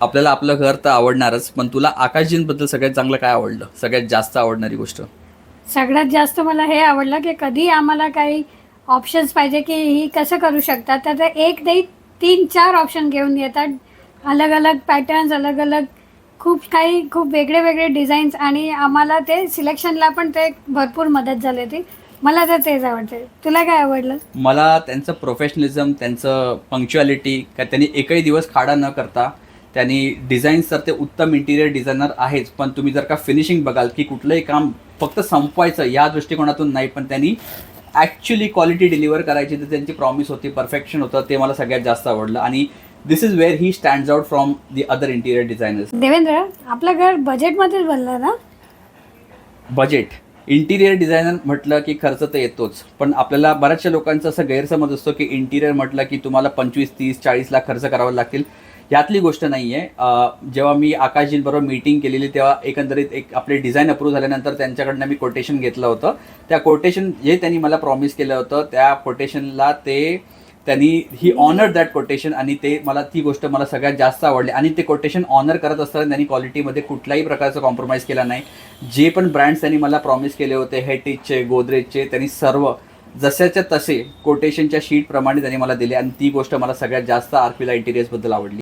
आपल्याला आपलं घर तर आवडणारच, पण तुला आकाशजींबद्दल सगळ्यात चांगलं काय आवडलं? सगळ्यात जास्त आवडणारी गोष्ट? सगळ्यात जास्त मला हे आवडलं की कधी आम्हाला काही ऑप्शन्स पाहिजे की ही कसं करू शकतात, तर ते एक नाही 3-4 ऑप्शन घेऊन येतात. अलग अलग पॅटर्न्स, अलग अलग खूप काही खूप वेगळे वेगळे डिझाईन्स, आणि आम्हाला ते सिलेक्शनला पण ते भरपूर मदत झाली होती. मला तर तेच आवडते. तुला काय आवडलं? मला त्यांचं प्रोफेशनलिझम, त्यांचं पंक्च्युअलिटी, का त्यांनी एकही दिवस खाडा न करता त्यांनी डिझाईन्स, तर ते उत्तम इंटिरियर डिझायनर आहेच, पण तुम्ही जर का फिनिशिंग बघाल की कुठलंही काम फक्त संपवायचं या दृष्टिकोनातून नाही, पण त्यांनी ॲक्च्युली क्वालिटी डिलिव्हर करायची, तर त्यांची प्रॉमिस होती, परफेक्शन होतं, ते मला सगळ्यात जास्त आवडलं. आणि this is where he stands out from the other interior designers. Devendra, आपलं घर बजेटमध्येच बनलं ना? बजेट, इंटिरियर डिझायनर म्हटलं की खर्च तर येतोच, पण आपल्याला बऱ्याचशा लोकांचा असं गैरसमज असतो की इंटिरियर म्हटलं की तुम्हाला 25, 30, 40 लाख खर्च करावा लागतील. यातली गोष्ट नाही आहे. जेव्हा मी आकाशजींबरोबर मीटिंग केलेली तेव्हा एकंदरीत एक आपले डिझाईन अप्रूव्ह झाल्यानंतर त्यांच्याकडनं मी कोटेशन घेतलं होतं. त्या कोटेशन जे त्यांनी मला प्रॉमिस केलं होतं त्या कोटेशनला त्यांनी ही ऑनर दॅट कोटेशन, आणि ते मला ती गोष्ट मला सगळ्यात जास्त आवडली. आणि ते कोटेशन ऑनर करत असताना त्यांनी क्वालिटीमध्ये कुठल्याही प्रकारचं कॉम्प्रोमाइज केला नाही. जे पण ब्रँड्स त्यांनी मला प्रॉमिस केले होते, हेटिजचे, गोदरेजचे, त्यांनी सर्व जशाच्या तसे कोटेशनच्या शीटप्रमाणे त्यांनी मला दिले, आणि ती गोष्ट मला सगळ्यात जास्त आरपीला इंटिरियर्सबद्दल आवडली.